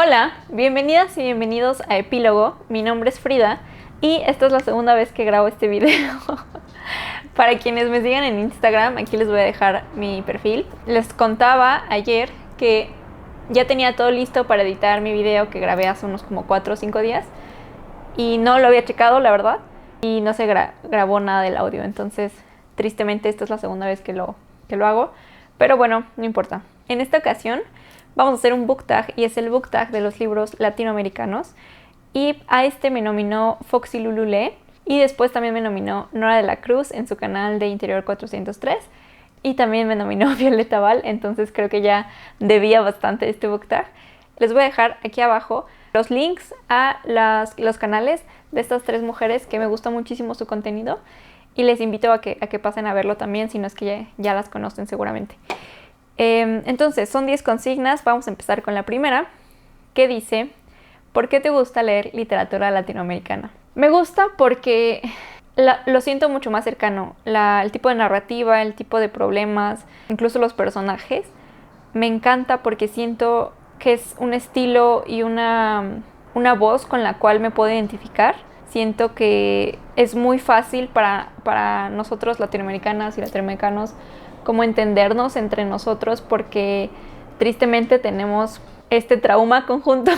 Hola, bienvenidas y bienvenidos a Epílogo. Mi nombre es Frida y esta es la segunda vez que grabo este video. Para quienes me sigan en Instagram, aquí les voy a dejar mi perfil. Les contaba ayer que ya tenía todo listo para editar mi video que grabé hace unos como 4 o 5 días y no lo había checado, la verdad, y no se grabó nada del audio. Entonces, tristemente, esta es la segunda vez que lo hago, pero bueno, no importa. En esta ocasión vamos a hacer un book tag y es el book tag de los libros latinoamericanos, y a este me nominó Foxy Lulule y después también me nominó Nora de la Cruz en su canal de Interior 403 y también me nominó Violeta Val. Entonces creo que ya debía bastante este book tag. Les voy a dejar aquí abajo los links a los canales de estas tres mujeres que me gusta muchísimo su contenido y les invito a que pasen a verlo también, si no es que ya las conocen seguramente. Entonces, son 10 consignas. Vamos a empezar con la primera, que dice: ¿por qué te gusta leer literatura latinoamericana? Me gusta porque lo siento mucho más cercano. El tipo de narrativa, el tipo de problemas, incluso los personajes. Me encanta porque siento que es un estilo y una voz con la cual me puedo identificar. Siento que es muy fácil para nosotros latinoamericanas y latinoamericanos como entendernos entre nosotros, porque tristemente tenemos este trauma conjunto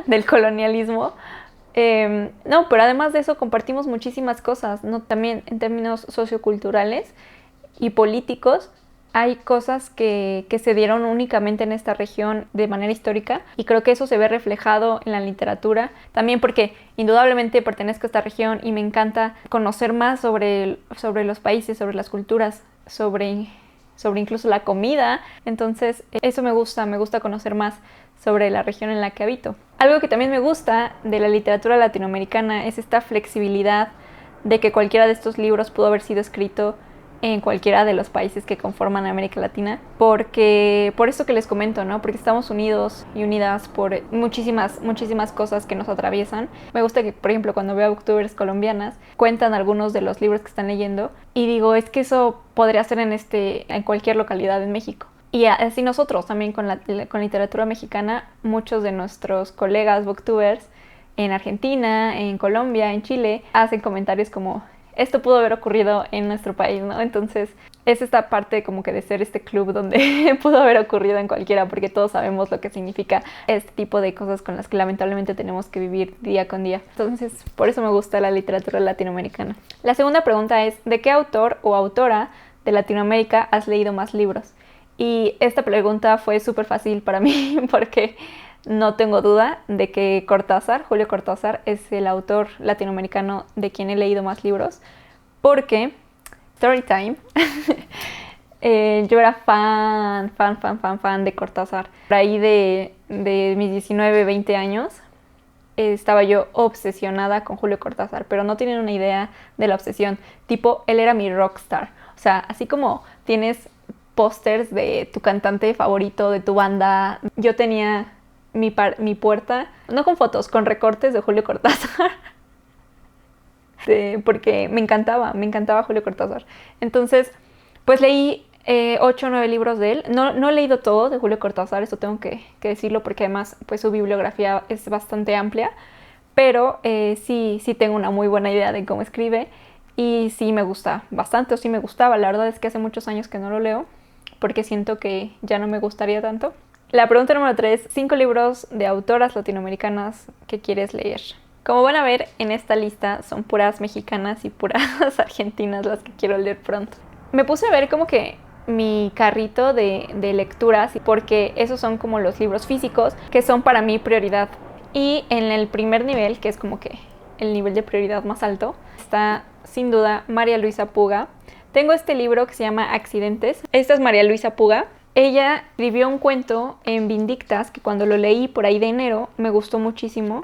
del colonialismo. No, pero además de eso compartimos muchísimas cosas, ¿no? También en términos socioculturales y políticos hay cosas que se dieron únicamente en esta región de manera histórica, y creo que eso se ve reflejado en la literatura también, porque indudablemente pertenezco a esta región y me encanta conocer más sobre los países, sobre las culturas, sobre incluso la comida. Entonces eso me gusta conocer más sobre la región en la que habito. Algo que también me gusta de la literatura latinoamericana es esta flexibilidad de que cualquiera de estos libros pudo haber sido escrito en cualquiera de los países que conforman América Latina, porque por eso que les comento, ¿no? Porque estamos unidos y unidas por muchísimas cosas que nos atraviesan. Me gusta que, por ejemplo, cuando veo a booktubers colombianas, cuentan algunos de los libros que están leyendo y digo, es que eso podría ser en cualquier localidad en México. Y así nosotros también con literatura mexicana, muchos de nuestros colegas booktubers en Argentina, en Colombia, en Chile, hacen comentarios como: esto pudo haber ocurrido en nuestro país, ¿no? Entonces es esta parte como que de ser este club donde pudo haber ocurrido en cualquiera, porque todos sabemos lo que significa este tipo de cosas con las que lamentablemente tenemos que vivir día con día. Entonces por eso me gusta la literatura latinoamericana. La segunda pregunta es: ¿de qué autor o autora de Latinoamérica has leído más libros? Y esta pregunta fue súper fácil para mí porque no tengo duda de que Julio Cortázar, es el autor latinoamericano de quien he leído más libros, porque Storytime, yo era fan de Cortázar. Por ahí de mis 19, 20 años, estaba yo obsesionada con Julio Cortázar, pero no tienen una idea de la obsesión. Tipo, él era mi rockstar. O sea, así como tienes pósters de tu cantante favorito, de tu banda, yo tenía mi puerta, no con fotos, con recortes de Julio Cortázar. Porque me encantaba Julio Cortázar. Entonces, pues leí 8 o 9 libros de él. No he leído todo de Julio Cortázar, eso tengo que decirlo, porque además pues su bibliografía es bastante amplia, pero sí tengo una muy buena idea de cómo escribe y sí me gusta bastante, o sí me gustaba. La verdad es que hace muchos años que no lo leo porque siento que ya no me gustaría tanto. La pregunta número 3, 5 libros de autoras latinoamericanas que quieres leer. Como van a ver, en esta lista son puras mexicanas y puras argentinas las que quiero leer pronto. Me puse a ver como que mi carrito de lecturas, porque esos son como los libros físicos que son para mí prioridad. Y en el primer nivel, que es como que el nivel de prioridad más alto, está sin duda María Luisa Puga. Tengo este libro que se llama Accidentes. Esta es María Luisa Puga. Ella escribió un cuento en Vindictas que cuando lo leí por ahí de enero me gustó muchísimo,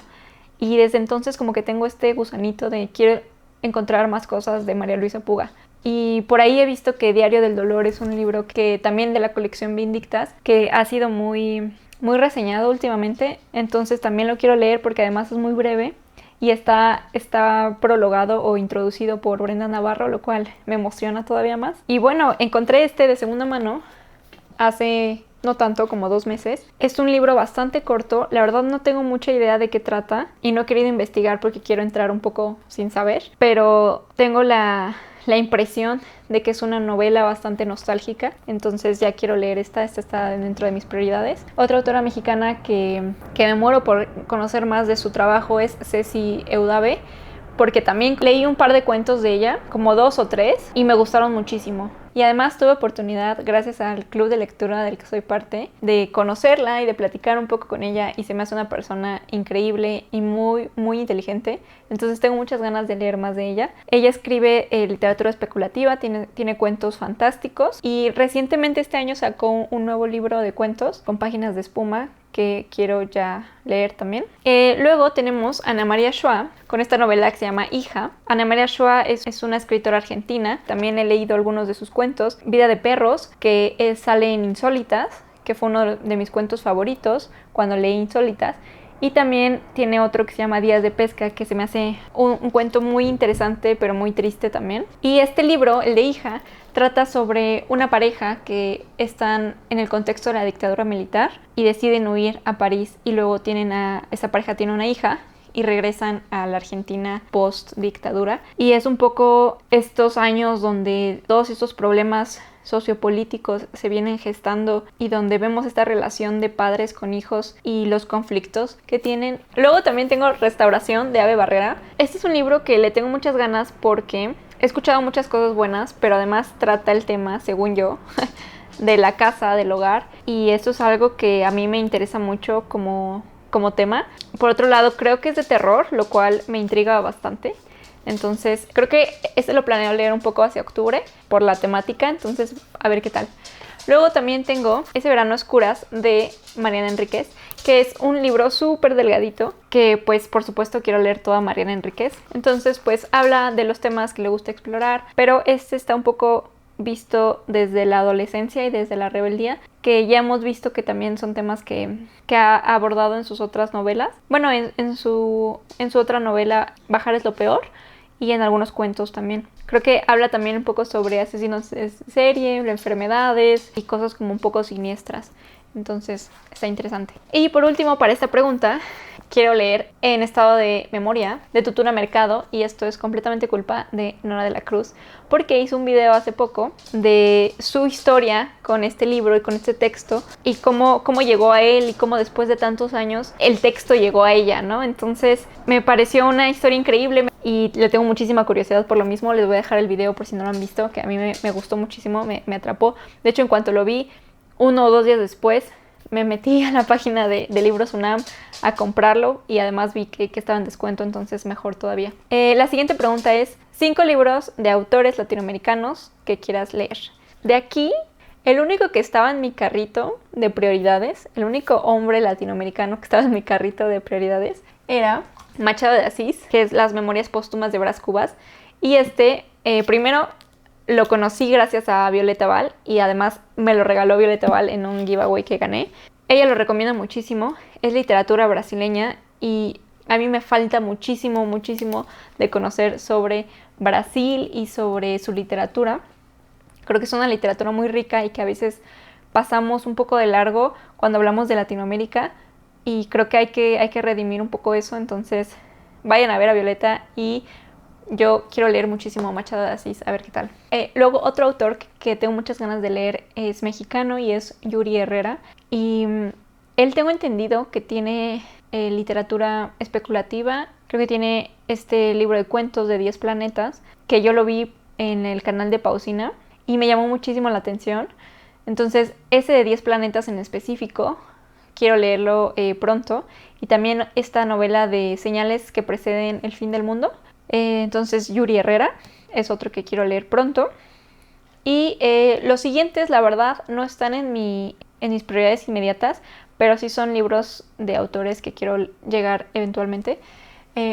y desde entonces como que tengo este gusanito de quiero encontrar más cosas de María Luisa Puga. Y por ahí he visto que Diario del Dolor es un libro que también de la colección Vindictas, que ha sido muy reseñado últimamente. Entonces también lo quiero leer porque además es muy breve y está prologado o introducido por Brenda Navarro, lo cual me emociona todavía más. Y bueno, encontré este de segunda mano hace no tanto, como 2 meses. Es un libro bastante corto, la verdad no tengo mucha idea de qué trata y no he querido investigar porque quiero entrar un poco sin saber, pero tengo la impresión de que es una novela bastante nostálgica, entonces ya quiero leer esta está dentro de mis prioridades. Otra autora mexicana que me muero por conocer más de su trabajo es Ceci Eudave, porque también leí un par de cuentos de ella, como 2 o 3, y me gustaron muchísimo. Y además tuve oportunidad, gracias al club de lectura del que soy parte, de conocerla y de platicar un poco con ella, y se me hace una persona increíble y muy, muy inteligente. Entonces tengo muchas ganas de leer más de ella. Ella escribe literatura especulativa, tiene cuentos fantásticos, y recientemente este año sacó un nuevo libro de cuentos con páginas de espuma que quiero ya leer también. Luego tenemos a Ana María Schwa con esta novela que se llama Hija. Ana María Schwa es una escritora argentina. También he leído algunos de sus cuentos. Vida de perros, que sale en Insólitas, que fue uno de mis cuentos favoritos cuando leí Insólitas. Y también tiene otro que se llama Días de pesca, que se me hace un cuento muy interesante, pero muy triste también. Y este libro, el de Hija, trata sobre una pareja que están en el contexto de la dictadura militar y deciden huir a París, y luego esa pareja tiene una hija y regresan a la Argentina post dictadura. Y es un poco estos años donde todos estos problemas sociopolíticos se vienen gestando y donde vemos esta relación de padres con hijos y los conflictos que tienen. Luego también tengo Restauración de Ave Barrera. Este es un libro que le tengo muchas ganas porque he escuchado muchas cosas buenas, pero además trata el tema, según yo, de la casa, del hogar, y eso es algo que a mí me interesa mucho como tema. Por otro lado, creo que es de terror, lo cual me intriga bastante. Entonces, creo que este lo planeo leer un poco hacia octubre por la temática, entonces a ver qué tal. Luego también tengo Ese verano a oscuras de Mariana Enríquez, que es un libro súper delgadito, que pues por supuesto quiero leer toda Mariana Enríquez. Entonces pues habla de los temas que le gusta explorar, pero este está un poco visto desde la adolescencia y desde la rebeldía, que ya hemos visto que también son temas que ha abordado en sus otras novelas. Bueno, en su otra novela, Bajar es lo peor, y en algunos cuentos también. Creo que habla también un poco sobre asesinos de serie, enfermedades y cosas como un poco siniestras. Entonces, está interesante. Y por último, para esta pregunta, quiero leer En estado de memoria, de Tutuna Mercado, y esto es completamente culpa de Nora de la Cruz, porque hizo un video hace poco de su historia con este libro y con este texto, y cómo llegó a él, y cómo después de tantos años el texto llegó a ella, ¿no? Entonces, me pareció una historia increíble, y le tengo muchísima curiosidad por lo mismo. Les voy a dejar el video por si no lo han visto, que a mí me gustó muchísimo, me atrapó. De hecho, en cuanto lo vi, 1 o 2 días después, me metí a la página de Libros UNAM a comprarlo, y además vi que estaba en descuento, entonces mejor todavía. La siguiente pregunta es 5 libros de autores latinoamericanos que quieras leer. De aquí, el único que estaba en mi carrito de prioridades, el único hombre latinoamericano que estaba en mi carrito de prioridades, era Machado de Asís, que es Las Memorias Póstumas de Brás Cubas. Y primero lo conocí gracias a Violeta Val, y además me lo regaló Violeta Val en un giveaway que gané. Ella lo recomienda muchísimo, es literatura brasileña, y a mí me falta muchísimo, muchísimo de conocer sobre Brasil y sobre su literatura. Creo que es una literatura muy rica y que a veces pasamos un poco de largo cuando hablamos de Latinoamérica, y creo que hay que redimir un poco eso. Entonces vayan a ver a Violeta, y yo quiero leer muchísimo Machado de Asís, a ver qué tal. Luego, otro autor que tengo muchas ganas de leer es mexicano, y es Yuri Herrera. Y él, tengo entendido que tiene literatura especulativa. Creo que tiene este libro de cuentos de 10 planetas, que yo lo vi en el canal de Pausina y me llamó muchísimo la atención. Entonces, ese de 10 planetas en específico, quiero leerlo pronto. Y también esta novela de Señales que preceden el fin del mundo. Entonces, Yuri Herrera es otro que quiero leer pronto. Y los siguientes, la verdad, no están en mis prioridades inmediatas, pero sí son libros de autores que quiero llegar eventualmente.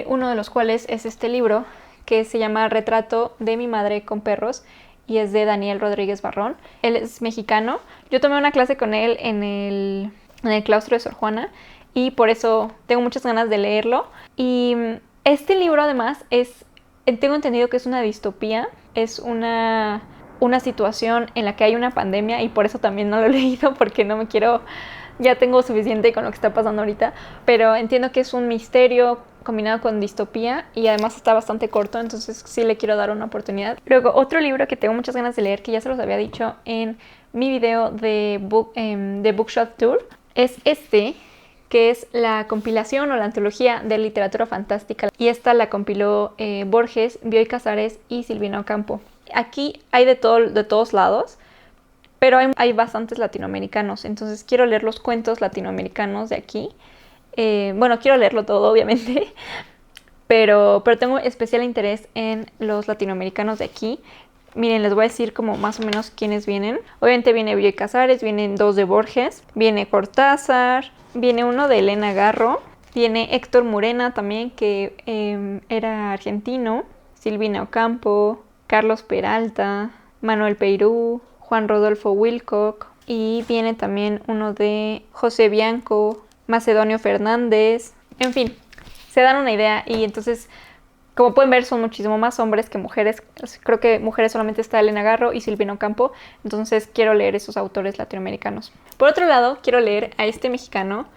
Uno de los cuales es este libro, que se llama Retrato de mi madre con perros, y es de Daniel Rodríguez Barrón. Él es mexicano. Yo tomé una clase con él en el claustro de Sor Juana, y por eso tengo muchas ganas de leerlo. Y este libro, además, tengo entendido que es una distopía. Es una una situación en la que hay una pandemia y por eso también no lo he leído porque no me quiero, ya tengo suficiente con lo que está pasando ahorita, pero entiendo que es un misterio combinado con distopía y además está bastante corto, entonces sí le quiero dar una oportunidad. Luego, otro libro que tengo muchas ganas de leer, que ya se los había dicho en mi video de Bookshop Tour, es este, que es la compilación o la antología de literatura fantástica. Y esta la compiló Borges, Bioy Casares y Silvina Ocampo. Aquí hay de todos lados, pero hay bastantes latinoamericanos, entonces quiero leer los cuentos latinoamericanos de aquí. Bueno, quiero leerlo todo, obviamente, pero tengo especial interés en los latinoamericanos de aquí. Miren, les voy a decir como más o menos quiénes vienen. Obviamente viene Bioy Casares, vienen dos de Borges, viene Cortázar, viene uno de Elena Garro, viene Héctor Morena también, que era argentino, Silvina Ocampo, Carlos Peralta, Manuel Peirú, Juan Rodolfo Wilcock, y viene también uno de José Bianco, Macedonio Fernández, en fin, se dan una idea. Y entonces, como pueden ver, son muchísimo más hombres que mujeres. Creo que mujeres solamente está Elena Garro y Silvina Ocampo, entonces quiero leer esos autores latinoamericanos. Por otro lado, quiero leer a este mexicano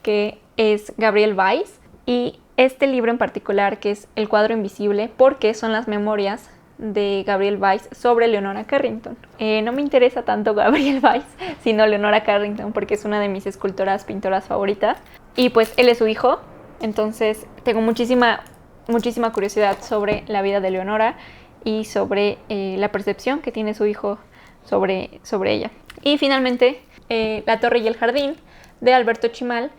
que es Gabriel Báiz, y este libro en particular, que es El cuadro invisible, porque son las memorias de Gabriel Báiz sobre Leonora Carrington. No me interesa tanto Gabriel Báiz, sino Leonora Carrington, porque es una de mis escultoras, pintoras favoritas. Y pues él es su hijo, entonces tengo muchísima curiosidad sobre la vida de Leonora y sobre la percepción que tiene su hijo sobre ella. Y finalmente, La torre y el jardín, de Alberto Chimal.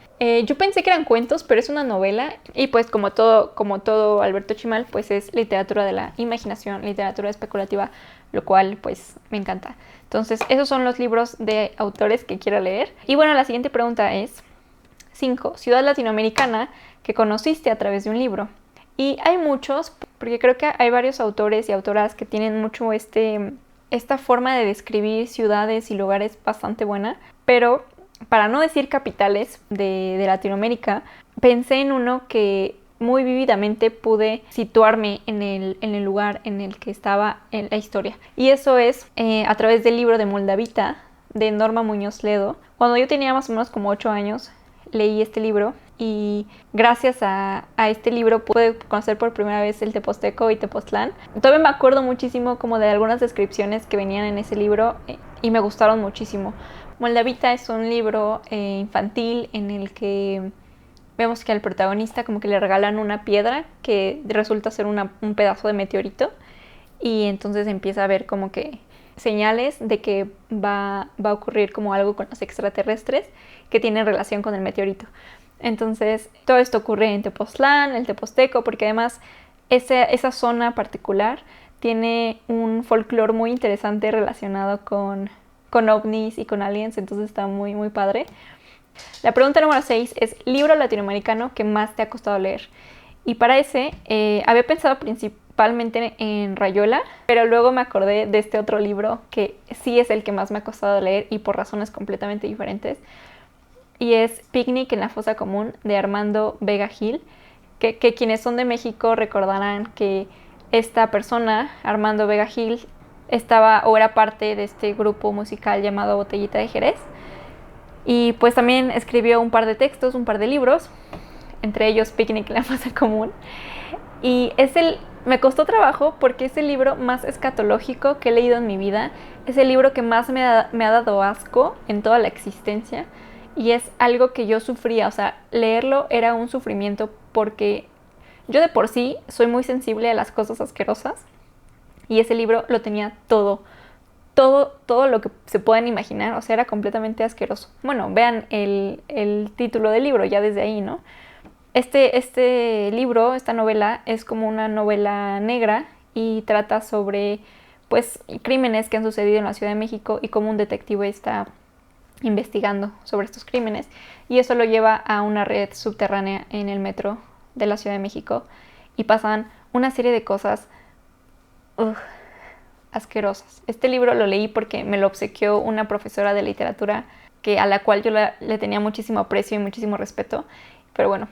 Yo pensé que eran cuentos, pero es una novela, y pues como todo Alberto Chimal, pues es literatura de la imaginación, literatura especulativa, lo cual pues me encanta. Entonces esos son los libros de autores que quiero leer. Y bueno, la siguiente pregunta es 5. Ciudad latinoamericana que conociste a través de un libro. Y hay muchos, porque creo que hay varios autores y autoras que tienen mucho esta forma de describir ciudades y lugares bastante buena, pero para no decir capitales de Latinoamérica, pensé en uno que muy vívidamente pude situarme en el lugar en el que estaba en la historia. Y eso es a través del libro de Moldavita, de Norma Muñoz Ledo. Cuando yo tenía más o menos como 8 años, leí este libro, y gracias a este libro pude conocer por primera vez el Teposteco y Tepoztlán. Todavía me acuerdo muchísimo como de algunas descripciones que venían en ese libro y me gustaron muchísimo. Moldavita es un libro infantil en el que vemos que al protagonista como que le regalan una piedra que resulta ser un pedazo de meteorito, y entonces empieza a ver como que señales de que va a ocurrir como algo con los extraterrestres que tienen relación con el meteorito. Entonces todo esto ocurre en Tepoztlán, el Teposteco, porque además esa zona particular tiene un folclore muy interesante relacionado con ovnis y con aliens, entonces está muy muy padre. La pregunta número 6 es libro latinoamericano que más te ha costado leer. Y para ese había pensado principalmente en Rayuela, pero luego me acordé de este otro libro que sí es el que más me ha costado leer y por razones completamente diferentes, y es Picnic en la fosa común, de Armando Vega Gil, que quienes son de México recordarán que esta persona, Armando Vega Gil, estaba o era parte de este grupo musical llamado Botellita de Jerez, y pues también escribió un par de textos, un par de libros, entre ellos Picnic en la fosa común. Y me costó trabajo porque es el libro más escatológico que he leído en mi vida, es el libro que más me ha dado asco en toda la existencia, y es algo que yo sufría. O sea, leerlo era un sufrimiento porque yo de por sí soy muy sensible a las cosas asquerosas, y ese libro lo tenía todo lo que se puedan imaginar. O sea, era completamente asqueroso. Bueno, vean el título del libro ya desde ahí, ¿no? Este libro, esta novela, es como una novela negra y trata sobre pues crímenes que han sucedido en la Ciudad de México y cómo un detective está investigando sobre estos crímenes, y eso lo lleva a una red subterránea en el metro de la Ciudad de México, y pasan una serie de cosas asquerosas. Este libro lo leí porque me lo obsequió una profesora de literatura a la cual yo le tenía muchísimo aprecio y muchísimo respeto. Pero bueno,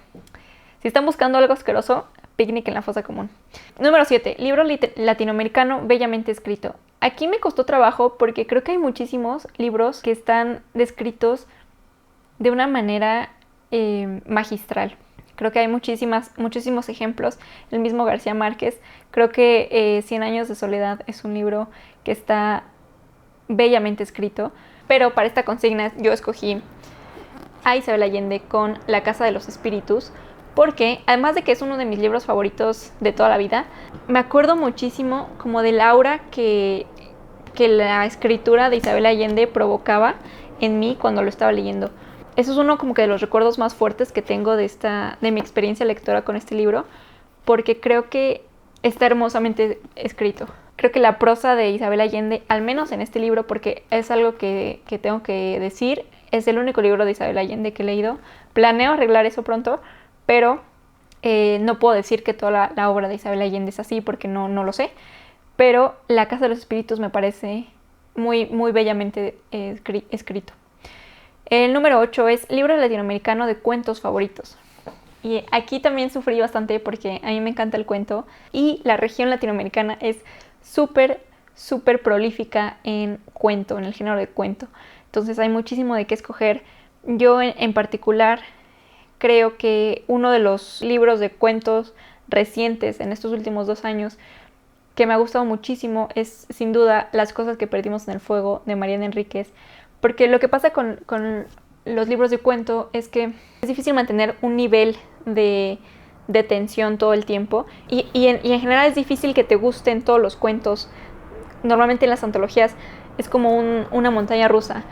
si están buscando algo asqueroso, Picnic en la fosa común. Número 7. Libro latinoamericano bellamente escrito. Aquí me costó trabajo porque creo que hay muchísimos libros que están descritos de una manera magistral. Creo que hay muchísimos ejemplos. El mismo García Márquez. Creo que Cien años de soledad es un libro que está bellamente escrito. Pero para esta consigna yo escogí a Isabel Allende con La Casa de los Espíritus, porque además de que es uno de mis libros favoritos de toda la vida, me acuerdo muchísimo como del aura que la escritura de Isabel Allende provocaba en mí cuando lo estaba leyendo. Eso es uno como que de los recuerdos más fuertes que tengo de mi experiencia lectora con este libro, porque creo que está hermosamente escrito. Creo que la prosa de Isabel Allende, al menos en este libro, porque es algo que tengo que decir, es el único libro de Isabel Allende que he leído. Planeo arreglar eso pronto, pero no puedo decir que toda la obra de Isabel Allende es así porque no lo sé. Pero La Casa de los Espíritus me parece muy, muy bellamente escrito. El número 8 es Libro latinoamericano de cuentos favoritos. Y aquí también sufrí bastante porque a mí me encanta el cuento y la región latinoamericana es súper, súper prolífica en cuento, en el género de cuento. Entonces hay muchísimo de qué escoger. Yo en particular creo que uno de los libros de cuentos recientes en estos últimos 2 años que me ha gustado muchísimo es sin duda Las cosas que perdimos en el fuego de Mariana Enríquez, porque lo que pasa con los libros de cuento es que es difícil mantener un nivel de tensión todo el tiempo y en general es difícil que te gusten todos los cuentos. Normalmente en las antologías es como una montaña rusa.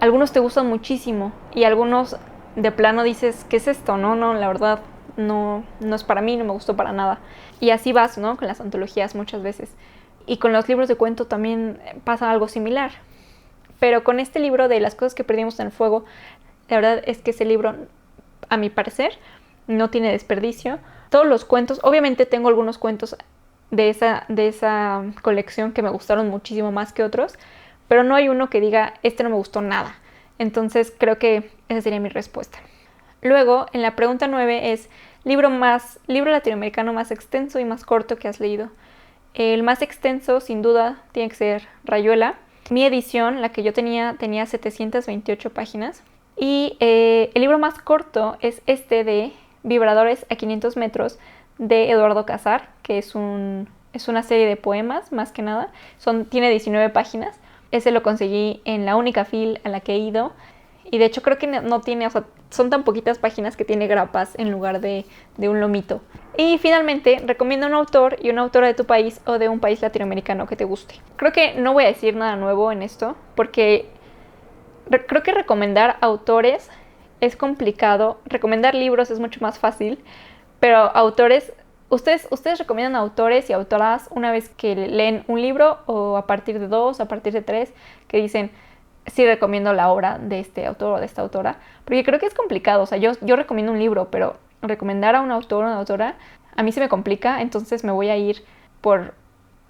Algunos te gustan muchísimo y algunos de plano dices, ¿qué es esto? No, la verdad no es para mí, no me gustó para nada. Y así vas, ¿no? Con las antologías muchas veces. Y con los libros de cuento también pasa algo similar. Pero con este libro de Las cosas que perdimos en el fuego, la verdad es que ese libro, a mi parecer, no tiene desperdicio. Todos los cuentos, obviamente tengo algunos cuentos de esa colección que me gustaron muchísimo más que otros, pero no hay uno que diga, este no me gustó nada. Entonces creo que esa sería mi respuesta. Luego, en la pregunta 9 es libro latinoamericano más extenso y más corto que has leído. El más extenso, sin duda, tiene que ser Rayuela. Mi edición, la que yo tenía 728 páginas. Y el libro más corto es este de Vibradores a 500 metros de Eduardo Casar, que es una serie de poemas, más que nada. Tiene 19 páginas. Ese lo conseguí en la única fil a la que he ido. Y de hecho creo que no tiene, o sea, son tan poquitas páginas que tiene grapas en lugar de un lomito. Y finalmente, recomiendo un autor y una autora de tu país o de un país latinoamericano que te guste. Creo que no voy a decir nada nuevo en esto, porque creo que recomendar autores es complicado. Recomendar libros es mucho más fácil, pero autores... ¿Ustedes recomiendan autores y autoras una vez que leen un libro o a partir de 2, a partir de 3, que dicen, sí recomiendo la obra de este autor o de esta autora? Porque creo que es complicado, o sea, yo recomiendo un libro, pero recomendar a un autor o una autora a mí se me complica, entonces me voy a ir por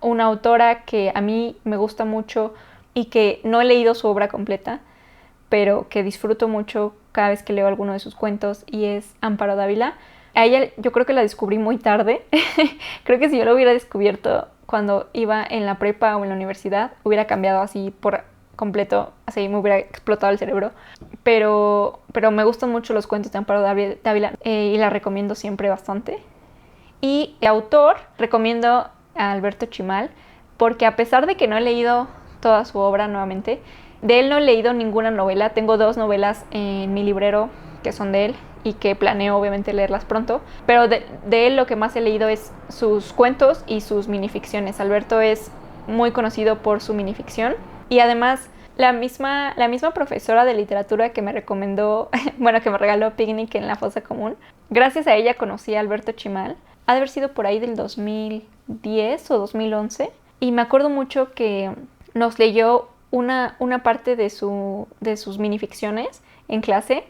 una autora que a mí me gusta mucho y que no he leído su obra completa, pero que disfruto mucho cada vez que leo alguno de sus cuentos, y es Amparo Dávila. A ella yo creo que la descubrí muy tarde. Creo que si yo lo hubiera descubierto cuando iba en la prepa o en la universidad, hubiera cambiado así por completo, así me hubiera explotado el cerebro. Pero me gustan mucho los cuentos de Amparo Dávila y la recomiendo siempre bastante. Y de autor recomiendo a Alberto Chimal, porque a pesar de que no he leído toda su obra nuevamente, de él no he leído ninguna novela. Tengo 2 novelas en mi librero que son de él y que planeo obviamente leerlas pronto, pero de él lo que más he leído es sus cuentos y sus minificciones. Alberto es muy conocido por su minificción y además la misma profesora de literatura que me recomendó, bueno, que me regaló Picnic en la fosa común, gracias a ella conocí a Alberto Chimal. Ha de haber sido por ahí del 2010 o 2011 y me acuerdo mucho que nos leyó una parte de sus minificciones en clase.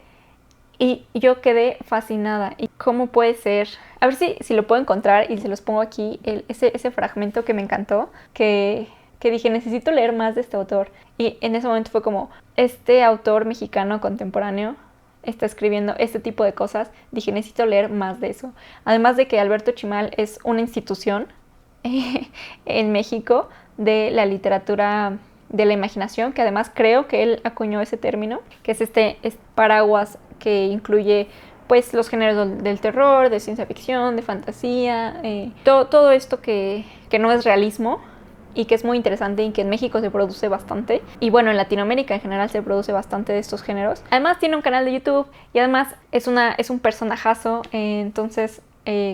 Y yo quedé fascinada. ¿Y cómo puede ser? A ver si lo puedo encontrar y se los pongo aquí, ese fragmento que me encantó, que dije, necesito leer más de este autor. Y en ese momento fue como, este autor mexicano contemporáneo está escribiendo este tipo de cosas. Dije, necesito leer más de eso. Además de que Alberto Chimal es una institución en México de la literatura de la imaginación, que además creo que él acuñó ese término, que es este paraguas que incluye pues los géneros del terror, de ciencia ficción, de fantasía, todo esto que no es realismo y que es muy interesante y que en México se produce bastante. Y bueno, en Latinoamérica en general se produce bastante de estos géneros. Además tiene un canal de YouTube y además es un personajazo, entonces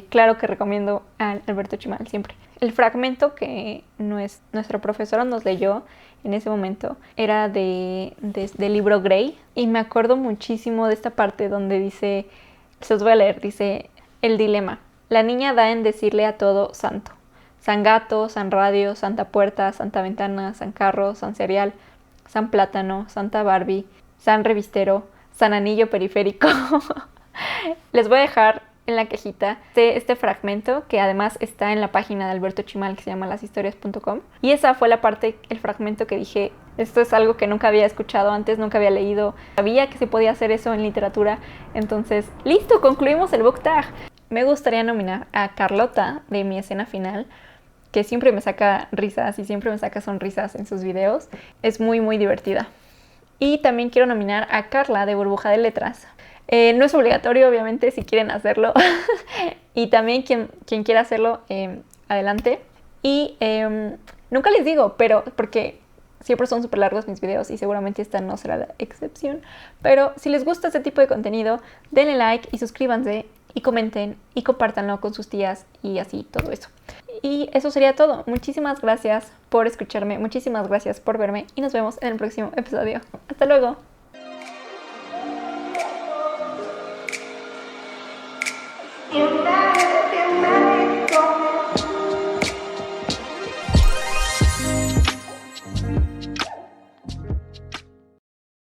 claro que recomiendo a Alberto Chimal siempre. El fragmento que nuestra profesora nos leyó en ese momento era del libro Grey, y me acuerdo muchísimo de esta parte donde dice, se los voy a leer, dice: el dilema. La niña da en decirle a todo santo. San Gato, San Radio, Santa Puerta, Santa Ventana, San Carro, San Cereal, San Plátano, Santa Barbie, San Revistero, San Anillo Periférico. Les voy a dejar en la cajita este fragmento, que además está en la página de Alberto Chimal, que se llama lashistorias.com, y esa fue el fragmento que dije, esto es algo que nunca había escuchado antes, nunca había leído, sabía que se podía hacer eso en literatura. Entonces, listo, concluimos el book tag. Me gustaría nominar a Carlota de Mi Escena Final, que siempre me saca risas y siempre me saca sonrisas en sus videos, es muy muy divertida. Y también quiero nominar a Carla de Burbuja de Letras. No es obligatorio, obviamente, si quieren hacerlo. Y también quien quiera hacerlo, adelante. Y nunca les digo, pero porque siempre son súper largos mis videos y seguramente esta no será la excepción. Pero si les gusta este tipo de contenido, denle like y suscríbanse y comenten y compártanlo con sus tías y así todo eso. Y eso sería todo. Muchísimas gracias por escucharme, muchísimas gracias por verme y nos vemos en el próximo episodio. Hasta luego. You